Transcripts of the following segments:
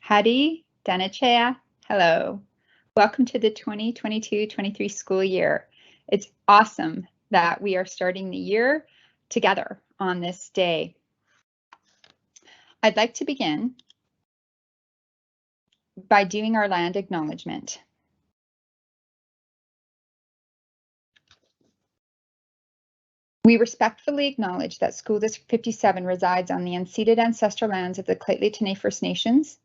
Hadi Danachea, hello. Welcome to the 2022-23 school year. It's awesome that we are starting the year together on this day. I'd like to begin by doing our land acknowledgement. We respectfully acknowledge that School District 57 resides on the unceded ancestral lands of the Lheidli T'enneh First Nations,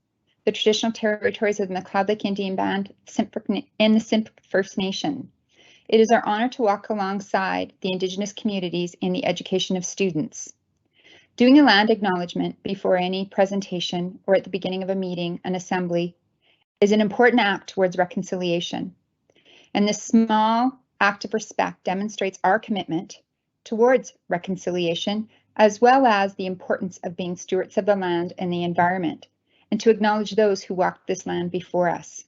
the traditional territories of the McLeod Lake Indian Band and the Simpcw First Nation. It is our honor to walk alongside the Indigenous communities in the education of students. Doing a land acknowledgement before any presentation or at the beginning of a meeting, an assembly, is an important act towards reconciliation. And this small act of respect demonstrates our commitment towards reconciliation, as well as the importance of being stewards of the land and the environment, and to acknowledge those who walked this land before us.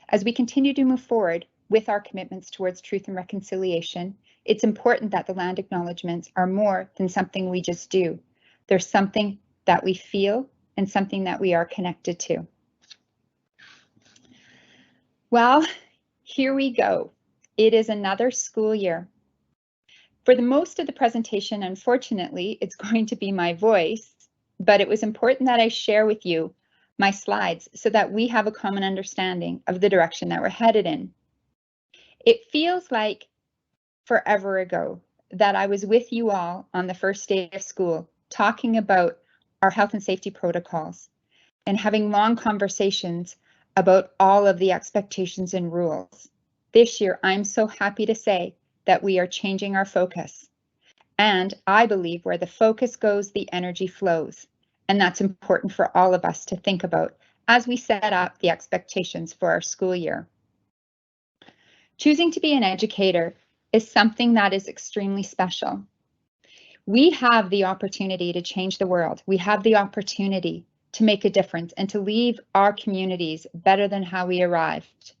As we continue to move forward with our commitments towards truth and reconciliation, it's important that the land acknowledgements are more than something we just do. They're something that we feel and something that we are connected to. Well, here we go. It is another school year. For the most of the presentation, unfortunately, it's going to be my voice, but it was important that I share with you my slides so that we have a common understanding of the direction that we're headed in. It feels like forever ago that I was with you all on the first day of school, talking about our health and safety protocols and having long conversations about all of the expectations and rules. This year, I'm so happy to say that we are changing our focus. And I believe where the focus goes, the energy flows. And that's important for all of us to think about as we set up the expectations for our school year. Choosing to be an educator is something that is extremely special. We have the opportunity to change the world. We have the opportunity to make a difference and to leave our communities better than how we arrived.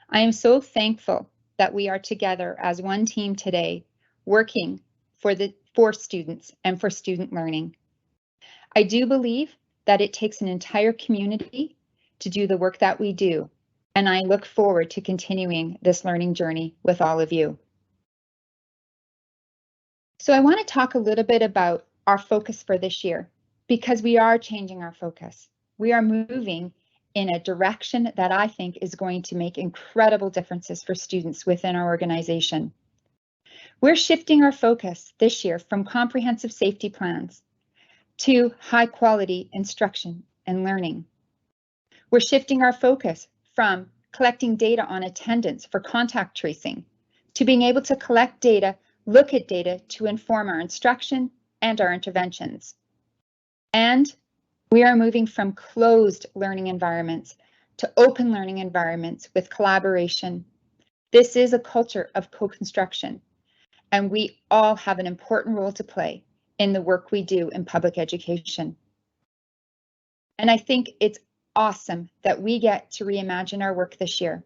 I am so thankful that we are together as one team today, working for students and for student learning. I do believe that it takes an entire community to do the work that we do, and I look forward to continuing this learning journey with all of you. So I want to talk a little bit about our focus for this year, because we are changing our focus. We are moving in a direction that I think is going to make incredible differences for students within our organization. We're shifting our focus this year from comprehensive safety plans to high quality instruction and learning. We're shifting our focus from collecting data on attendance for contact tracing to being able to collect data, look at data to inform our instruction and our interventions. And we are moving from closed learning environments to open learning environments with collaboration. This is a culture of co-construction, and we all have an important role to play in the work we do in public education. And I think it's awesome that we get to reimagine our work this year.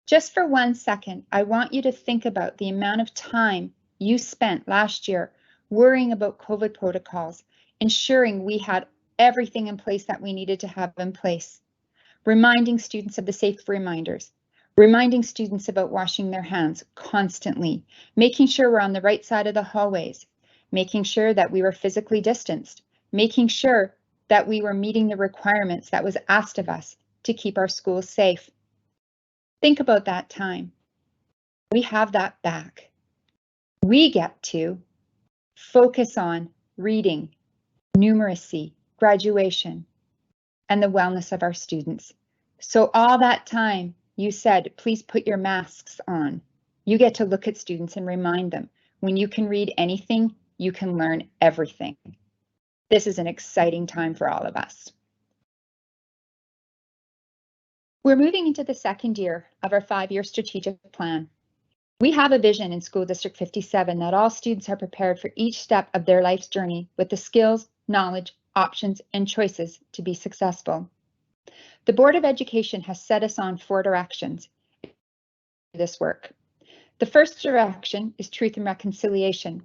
Just for 1 second, I want you to think about the amount of time you spent last year worrying about COVID protocols, ensuring we had everything in place that we needed to have in place, reminding students of the safe reminders, reminding students about washing their hands constantly, making sure we're on the right side of the hallways, making sure that we were physically distanced, making sure that we were meeting the requirements that was asked of us to keep our schools safe. Think about that time. We have that back. We get to focus on reading, numeracy, graduation, and the wellness of our students. So all that time you said, please put your masks on. You get to look at students and remind them, when you can read anything, you can learn everything. This is an exciting time for all of us. We're moving into the second year of our 5-year strategic plan. We have a vision in School District 57 that all students are prepared for each step of their life's journey with the skills, knowledge, options, and choices to be successful. The Board of Education has set us on 4 directions in this work. The first direction is truth and reconciliation.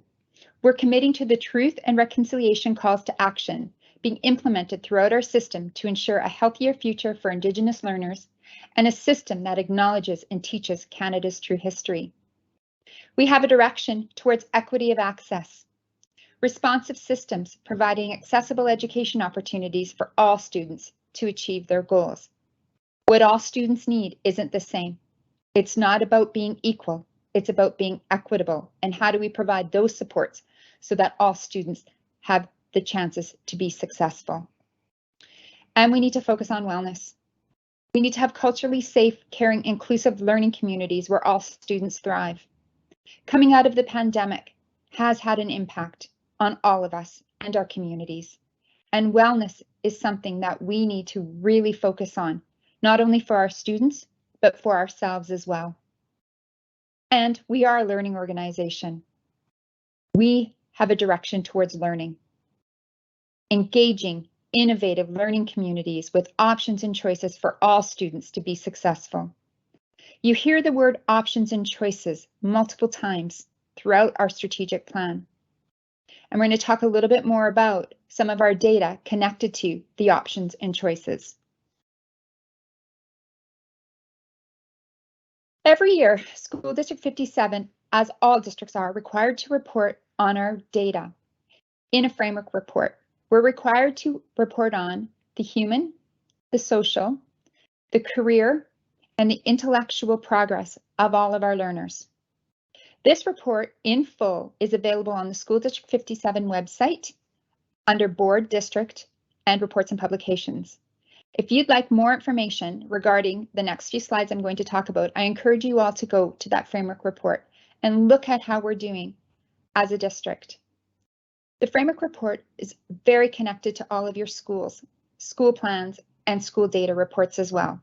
We're committing to the truth and reconciliation calls to action being implemented throughout our system to ensure a healthier future for Indigenous learners and a system that acknowledges and teaches Canada's true history. We have a direction towards equity of access, responsive systems providing accessible education opportunities for all students to achieve their goals. What all students need isn't the same. It's not about being equal, it's about being equitable. And how do we provide those supports so that all students have the chances to be successful? And we need to focus on wellness. We need to have culturally safe, caring, inclusive learning communities where all students thrive. Coming out of the pandemic has had an impact on all of us and our communities. And wellness is something that we need to really focus on, not only for our students, but for ourselves as well. And we are a learning organization. We have a direction towards learning, engaging, innovative learning communities with options and choices for all students to be successful. You hear the word options and choices multiple times throughout our strategic plan. And we're going to talk a little bit more about some of our data connected to the options and choices. Every year, School District 57, as all districts are, required to report on our data in a framework report. We're required to report on the human, the social, the career, and the intellectual progress of all of our learners. This report in full is available on the School District 57 website under Board, District, and Reports and Publications. If you'd like more information regarding the next few slides I'm going to talk about, I encourage you all to go to that framework report and look at how we're doing as a district. The framework report is very connected to all of your schools, school plans, and school data reports as well.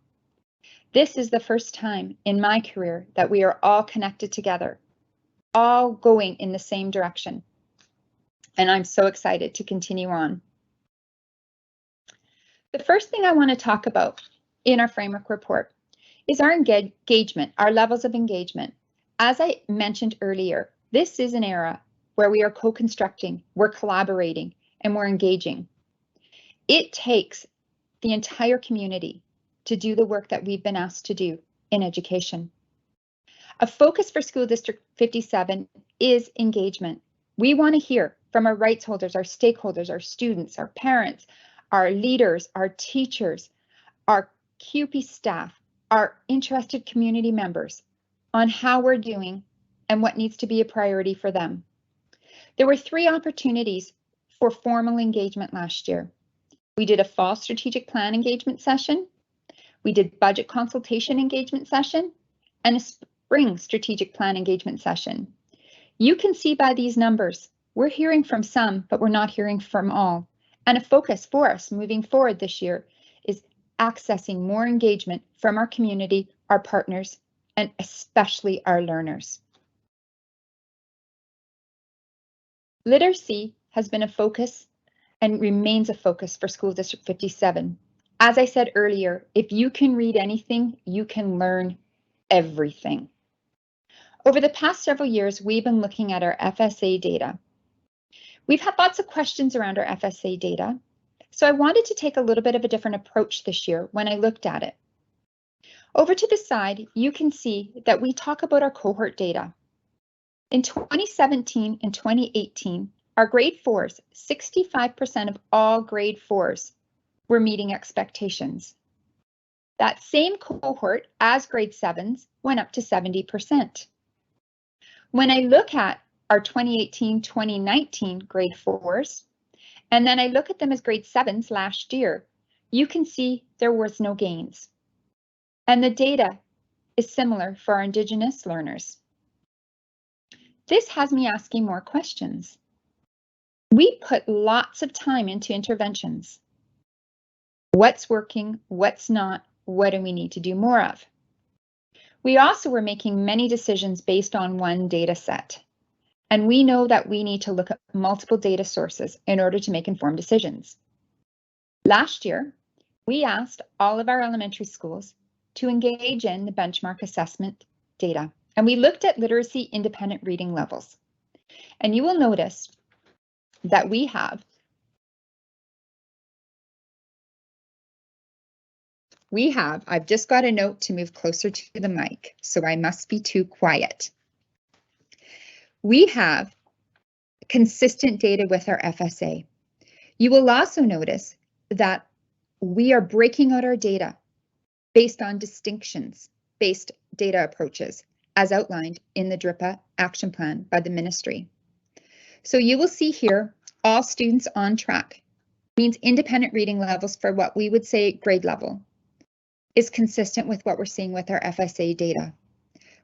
This is the first time in my career that we are all connected together, all going in the same direction. And I'm so excited to continue on. The first thing I want to talk about in our framework report is our engagement, our levels of engagement. As I mentioned earlier, this is an era where we are co-constructing, we're collaborating, and we're engaging. It takes the entire community to do the work that we've been asked to do in education. A focus for School District 57 is engagement. We want to hear from our rights holders, our stakeholders, our students, our parents, our leaders, our teachers, our CUPE staff, our interested community members on how we're doing and what needs to be a priority for them. There were 3 opportunities for formal engagement last year. We did a fall strategic plan engagement session, we did budget consultation engagement session, and a spring strategic plan engagement session. You can see by these numbers, we're hearing from some, but we're not hearing from all. And a focus for us moving forward this year is accessing more engagement from our community, our partners, and especially our learners. Literacy has been a focus and remains a focus for School District 57. As I said earlier, if you can read anything, you can learn everything. Over the past several years, we've been looking at our FSA data. We've had lots of questions around our FSA data, so I wanted to take a little bit of a different approach this year when I looked at it. Over to the side, you can see that we talk about our cohort data. In 2017 and 2018, our grade 4s, 65% of all grade 4s were meeting expectations. That same cohort as grade 7s went up to 70%. When I look at our 2018-2019 grade 4s, and then I look at them as grade 7s last year, you can see there was no gains. And the data is similar for our Indigenous learners. This has me asking more questions. We put lots of time into interventions. What's working, what's not, what do we need to do more of? We also were making many decisions based on one data set. And we know that we need to look at multiple data sources in order to make informed decisions. Last year, we asked all of our elementary schools to engage in the benchmark assessment data, and we looked at literacy independent reading levels. And you will notice that we have I've just got a note to move closer to the mic, so I must be too quiet. We have consistent data with our FSA. You will also notice that we are breaking out our data based on distinctions-based data approaches, as outlined in the DRIPA action plan by the ministry. So you will see here, all students on track means independent reading levels for what we would say grade level is consistent with what we're seeing with our FSA data.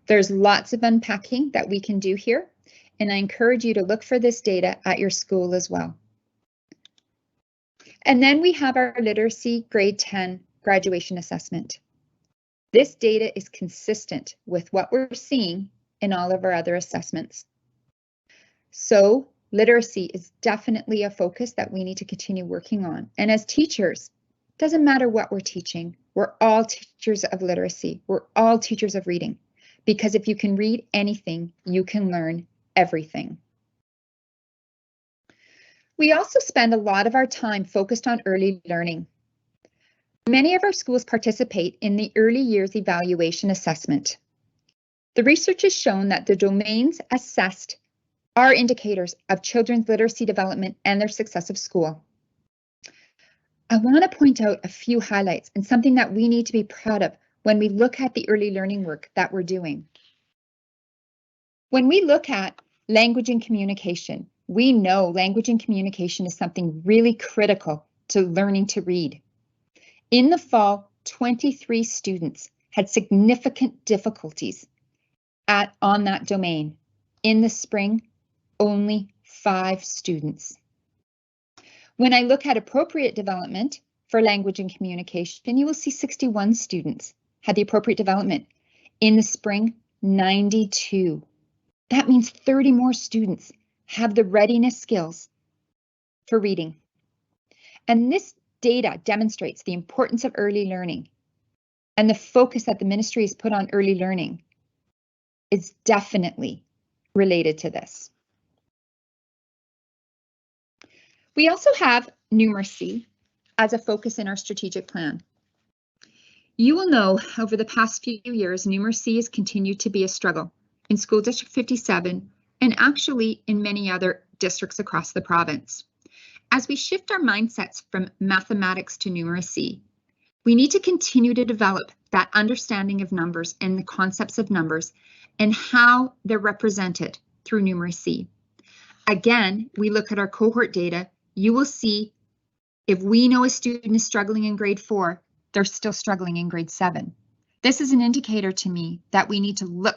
There's lots of unpacking that we can do here, and I encourage you to look for this data at your school as well. And then we have our literacy grade 10 graduation assessment. This data is consistent with what we're seeing in all of our other assessments. So literacy is definitely a focus that we need to continue working on. And as teachers, doesn't matter what we're teaching, we're all teachers of literacy. We're all teachers of reading, because if you can read anything, you can learn everything. We also spend a lot of our time focused on early learning. Many of our schools participate in the early years evaluation assessment. The research has shown that the domains assessed are indicators of children's literacy development and their success of school. I want to point out a few highlights and something that we need to be proud of when we look at the early learning work that we're doing. When we look at language and communication, we know language and communication is something really critical to learning to read. In the fall, 23 students had significant difficulties on that domain. In the spring, only 5 students. When I look at appropriate development for language and communication, you will see 61 students had the appropriate development. In the spring, 92. That means 30 more students have the readiness skills for reading. And this data demonstrates the importance of early learning, and the focus that the ministry has put on early learning is definitely related to this. We also have numeracy as a focus in our strategic plan. You will know over the past few years, numeracy has continued to be a struggle in School District 57 and actually in many other districts across the province. As we shift our mindsets from mathematics to numeracy, we need to continue to develop that understanding of numbers and the concepts of numbers and how they're represented through numeracy. Again, we look at our cohort data. You will see if we know a student is struggling in grade 4, they're still struggling in grade 7. This is an indicator to me that we need to look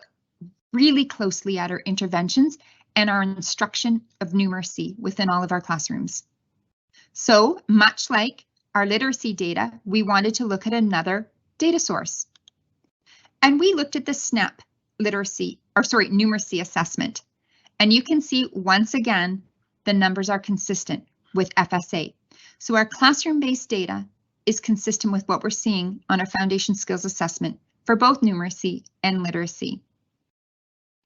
really closely at our interventions and our instruction of numeracy within all of our classrooms. So much like our literacy data, we wanted to look at another data source. And we looked at the SNAP numeracy assessment. And you can see once again, the numbers are consistent with FSA. So our classroom-based data is consistent with what we're seeing on our foundation skills assessment for both numeracy and literacy.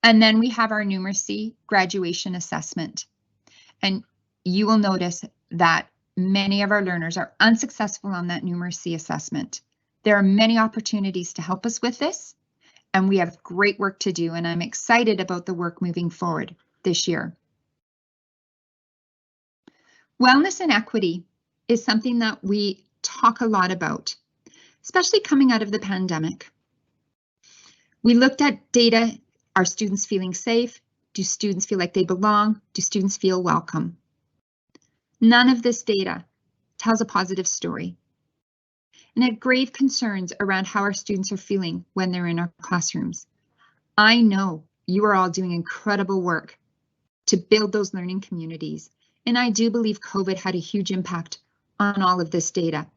And then we have our numeracy graduation assessment. And you will notice that many of our learners are unsuccessful on that numeracy assessment. There are many opportunities to help us with this, and we have great work to do, and I'm excited about the work moving forward this year. Wellness and equity is something that we talk a lot about, especially coming out of the pandemic. We looked at data. Are students feeling safe? Do students feel like they belong? Do students feel welcome? None of this data tells a positive story. And have grave concerns around how our students are feeling when they're in our classrooms. I know you are all doing incredible work to build those learning communities. And I do believe COVID had a huge impact on all of this data.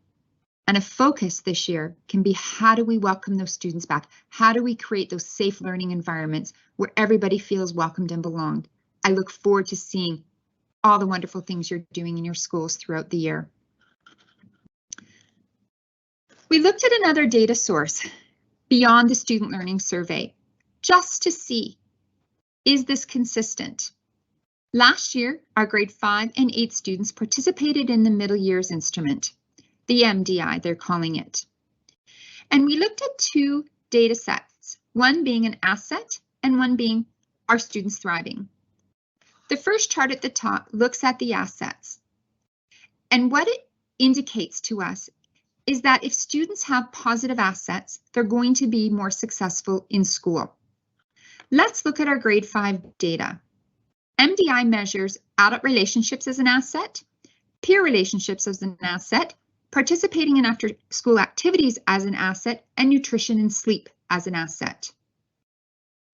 And a focus this year can be, how do we welcome those students back? How do we create those safe learning environments where everybody feels welcomed and belonged? I look forward to seeing all the wonderful things you're doing in your schools throughout the year. We looked at another data source beyond the student learning survey, just to see, is this consistent? Last year, our grade 5 and 8 students participated in the middle years instrument, the MDI, they're calling it. And we looked at two data sets, one being an asset and one being our students thriving. The first chart at the top looks at the assets. And what it indicates to us is that if students have positive assets, they're going to be more successful in school. Let's look at our grade 5 data. MDI measures adult relationships as an asset, peer relationships as an asset, participating in after-school activities as an asset, and nutrition and sleep as an asset.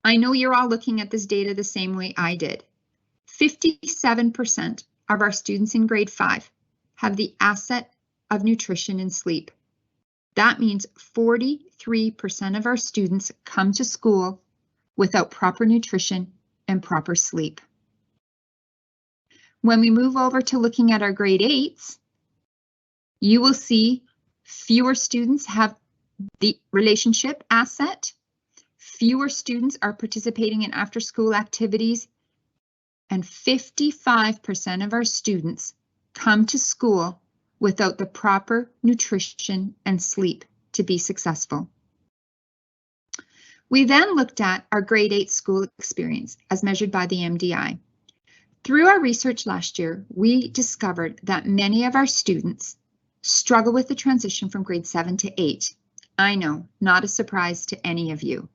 I know you're all looking at this data the same way I did. 57% of our students in grade 5 have the asset of nutrition and sleep. That means 43% of our students come to school without proper nutrition and proper sleep. When we move over to looking at our grade 8s, you will see fewer students have the relationship asset, fewer students are participating in after-school activities, and 55% of our students come to school without the proper nutrition and sleep to be successful. We then looked at our grade 8 school experience as measured by the MDI. Through our research last year, we discovered that many of our students struggle with the transition from grade 7 to 8. I know, not a surprise to any of you.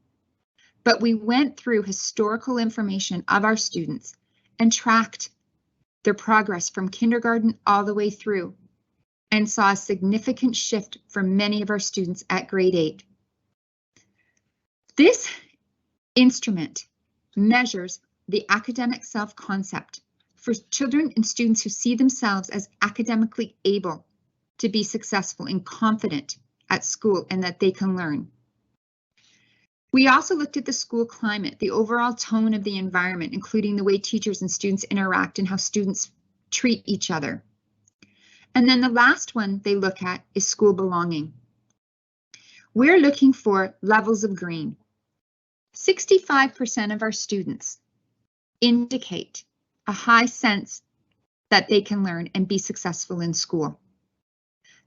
But we went through historical information of our students and tracked their progress from kindergarten all the way through and saw a significant shift for many of our students at grade 8. This instrument measures the academic self-concept for children and students who see themselves as academically able to be successful and confident at school and that they can learn. We also looked at the school climate, the overall tone of the environment, including the way teachers and students interact and how students treat each other. And then the last one they look at is school belonging. We're looking for levels of green. 65% of our students indicate a high sense that they can learn and be successful in school.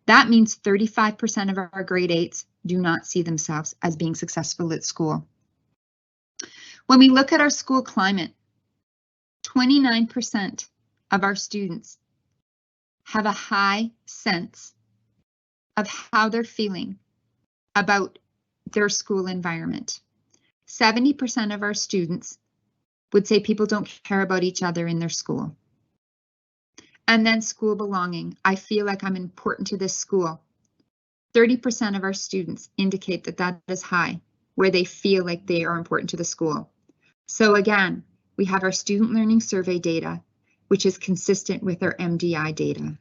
That means 35% of our grade 8s do not see themselves as being successful at school. When we look at our school climate, 29% of our students have a high sense of how they're feeling about their school environment. 70% of our students would say people don't care about each other in their school. And then school belonging. I feel like I'm important to this school. 30% of our students indicate that that is high, where they feel like they are important to the school. So again, we have our student learning survey data, which is consistent with our MDI data.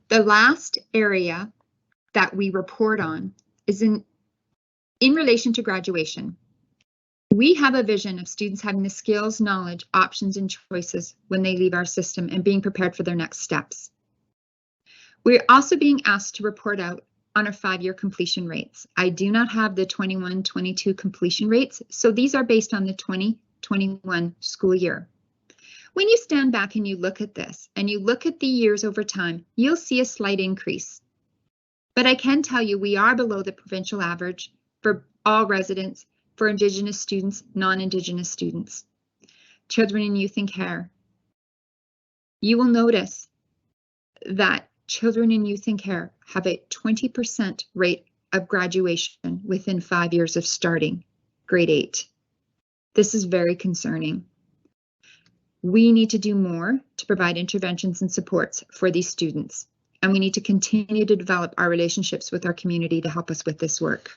The last area that we report on is in relation to graduation. We have a vision of students having the skills, knowledge, options, and choices when they leave our system and being prepared for their next steps. We're also being asked to report out on our 5-year completion rates. I do not have the 21-22 completion rates, so these are based on the 2021 school year. When you stand back and you look at this and you look at the years over time, you'll see a slight increase. But I can tell you we are below the provincial average for all residents, for Indigenous students, non-Indigenous students, children in youth and care. You will notice that children in youth and care have a 20% rate of graduation within 5 years of starting grade 8. This is very concerning. We need to do more to provide interventions and supports for these students, and we need to continue to develop our relationships with our community to help us with this work.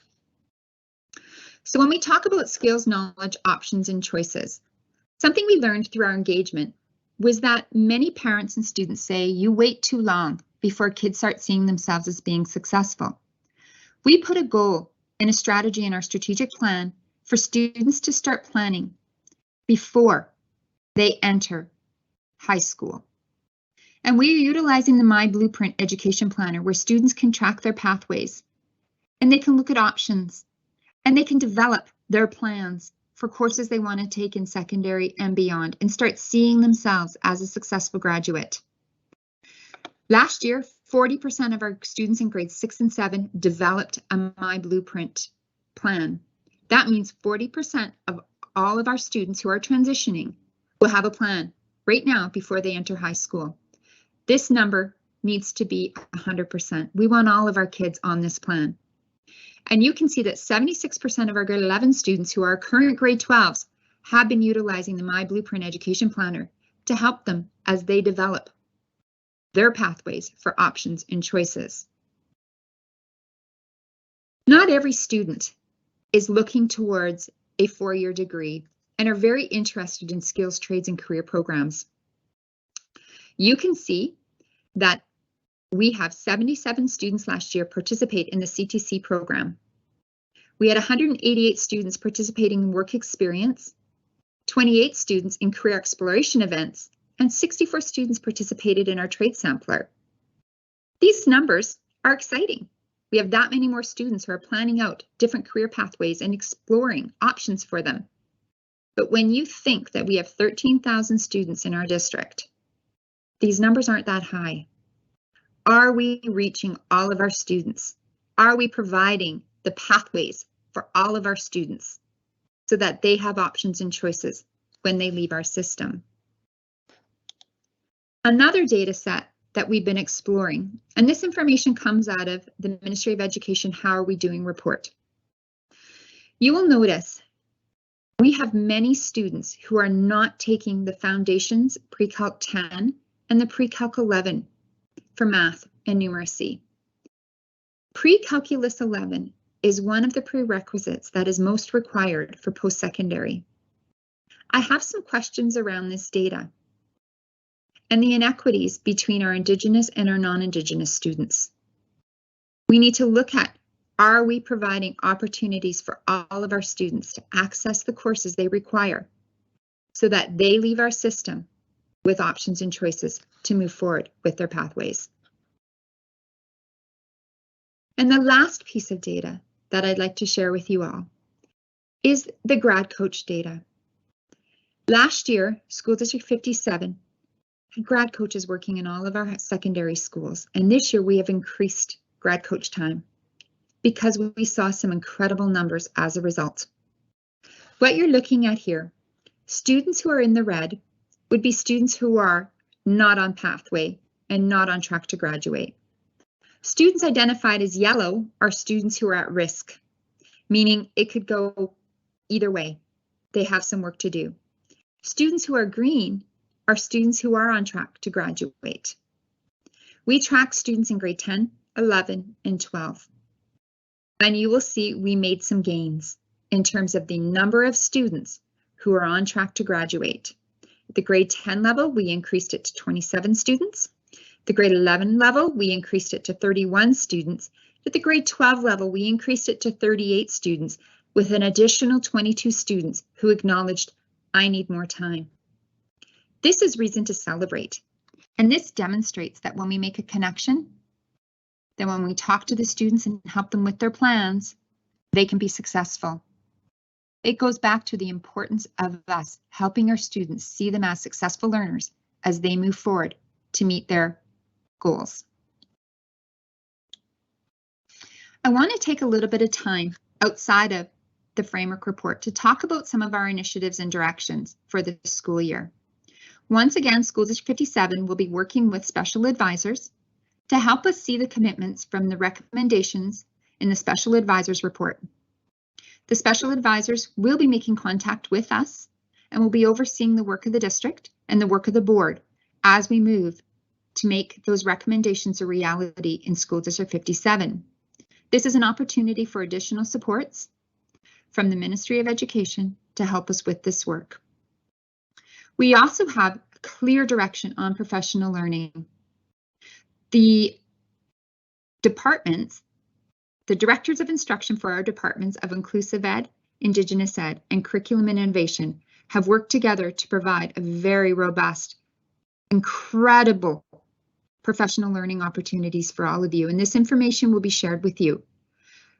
So when we talk about skills, knowledge, options, and choices, something we learned through our engagement was that many parents and students say you wait too long before kids start seeing themselves as being successful. We put a goal and a strategy in our strategic plan for students to start planning before they enter high school. And we are utilizing the My Blueprint Education Planner where students can track their pathways and they can look at options and they can develop their plans for courses they want to take in secondary and beyond and start seeing themselves as a successful graduate. Last year, 40% of our students in grades 6 and 7 developed a My Blueprint plan. That means 40% of all of our students who are transitioning will have a plan right now before they enter high school. This number needs to be 100%. We want all of our kids on this plan. And you can see that 76% of our grade 11 students who are current grade 12s have been utilizing the My Blueprint Education Planner to help them as they develop their pathways for options and choices. Not every student is looking towards a 4-year degree and are very interested in skills, trades, and career programs. You can see that we have 77 students last year participate in the CTC program. We had 188 students participating in work experience, 28 students in career exploration events, and 64 students participated in our trade sampler. These numbers are exciting. We have that many more students who are planning out different career pathways and exploring options for them. But when you think that we have 13,000 students in our district, these numbers aren't that high. Are we reaching all of our students? Are we providing the pathways for all of our students so that they have options and choices when they leave our system? Another data set that we've been exploring, and this information comes out of the Ministry of Education How Are We Doing report. You will notice we have many students who are not taking the Foundations Pre-Calc 10 and the Pre-Calc 11 for math and numeracy. Pre-Calculus 11 is one of the prerequisites that is most required for post-secondary. I have some questions around this data and the inequities between our Indigenous and our non-Indigenous students. We need to look at, are we providing opportunities for all of our students to access the courses they require so that they leave our system with options and choices to move forward with their pathways? And the last piece of data that I'd like to share with you all is the grad coach data. Last year, School District 57 had grad coaches working in all of our secondary schools, and this year we have increased grad coach time because we saw some incredible numbers as a result. What you're looking at here, students who are in the red would be students who are not on pathway and not on track to graduate. Students identified as yellow are students who are at risk, meaning it could go either way. They have some work to do. Students who are green are students who are on track to graduate. We track students in grade 10, 11, and 12. And you will see we made some gains in terms of the number of students who are on track to graduate. At the grade 10 level, we increased it to 27 students. The grade 11 level, we increased it to 31 students. At the grade 12 level, we increased it to 38 students with an additional 22 students who acknowledged, I need more time. This is reason to celebrate. And this demonstrates that when we make a connection, then when we talk to the students and help them with their plans, they can be successful. It goes back to the importance of us helping our students see them as successful learners as they move forward to meet their goals. I want to take a little bit of time outside of the framework report to talk about some of our initiatives and directions for the school year. Once again, School District 57 will be working with special advisors to help us see the commitments from the recommendations in the special advisors report. The special advisors will be making contact with us and will be overseeing the work of the district and the work of the board as we move to make those recommendations a reality in School District 57. This is an opportunity for additional supports from the Ministry of Education to help us with this work. We also have clear direction on professional learning. The departments, the directors of instruction for our departments of Inclusive Ed, Indigenous Ed, and Curriculum and Innovation have worked together to provide a very robust, incredible professional learning opportunities for all of you, and this information will be shared with you.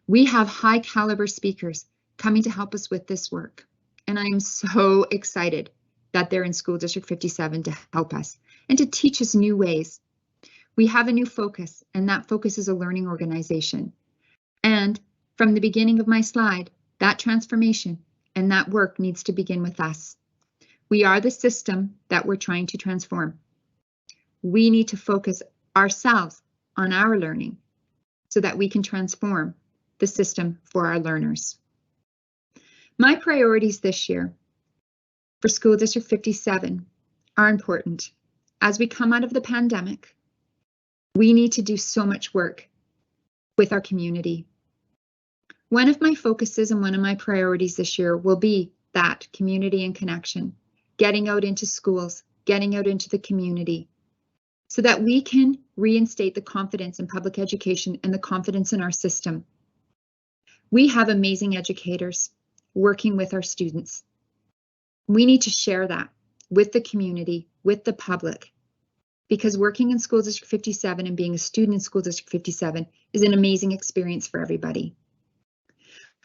We have high caliber speakers coming to help us with this work, and I am so excited that they're in School District 57 to help us and to teach us new ways. We have a new focus, and that focus is a learning organization. And from the beginning of my slide, that transformation and that work needs to begin with us. We are the system that we're trying to transform. We need to focus ourselves on our learning so that we can transform the system for our learners. My priorities this year for School District 57 are important. As we come out of the pandemic, we need to do so much work with our community. One of my focuses and one of my priorities this year will be that community and connection, getting out into schools, getting out into the community, so that we can reinstate the confidence in public education and the confidence in our system. We have amazing educators working with our students. We need to share that with the community, with the public, because working in School District 57 and being a student in School District 57 is an amazing experience for everybody.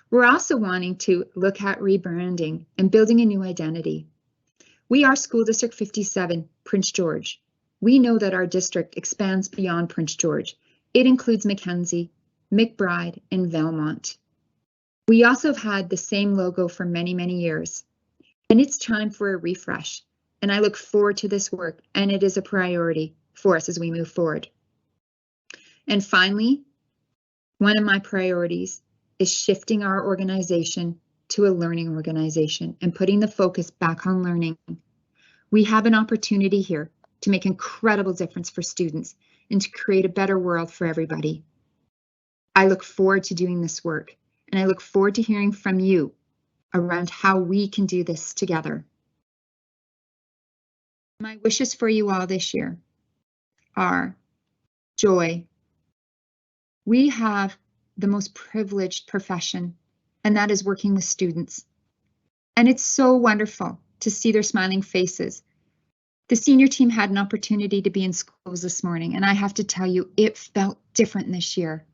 We're also wanting to look at rebranding and building a new identity. We are School District 57, Prince George. We know that our district expands beyond Prince George. It includes Mackenzie, McBride, and Valmont. We also have had the same logo for many, many years, and it's time for a refresh. And I look forward to this work, and it is a priority for us as we move forward. And finally, one of my priorities is shifting our organization to a learning organization and putting the focus back on learning. We have an opportunity here to make incredible difference for students and to create a better world for everybody. I look forward to doing this work, and I look forward to hearing from you around how we can do this together. My wishes for you all this year are joy. We have the most privileged profession, and that is working with students. And it's so wonderful to see their smiling faces. The senior team had an opportunity to be in schools this morning, and I have to tell you, it felt different this year.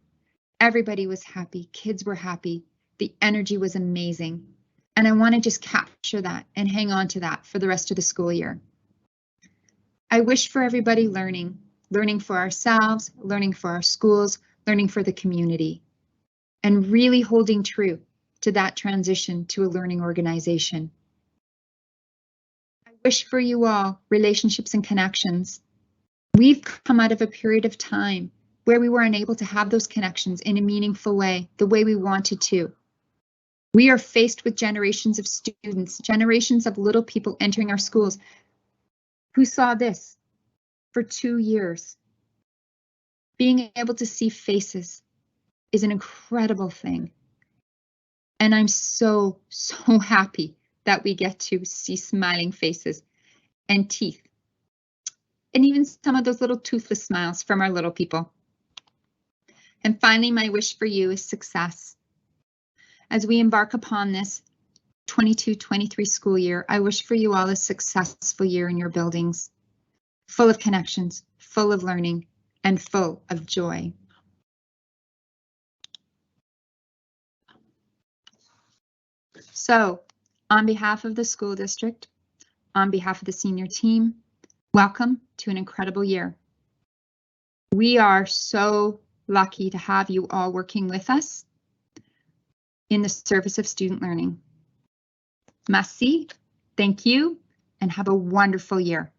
Everybody was happy, kids were happy, the energy was amazing. And I want to just capture that and hang on to that for the rest of the school year. I wish for everybody learning for ourselves, learning for our schools, learning for the community, and really holding true to that transition to a learning organization. I wish for you all relationships and connections. We've come out of a period of time where we were unable to have those connections in a meaningful way, the way we wanted to. We are faced with generations of students, generations of little people entering our schools who saw this for 2 years. Being able to see faces is an incredible thing. And I'm so happy that we get to see smiling faces and teeth. And even some of those little toothless smiles from our little people. And finally, my wish for you is success. As we embark upon this 22-23 school year, I wish for you all a successful year in your buildings, full of connections, full of learning, and full of joy. So, on behalf of the school district, on behalf of the senior team, welcome to an incredible year. We are so lucky to have you all working with us in the service of student learning. Merci, thank you, and have a wonderful year.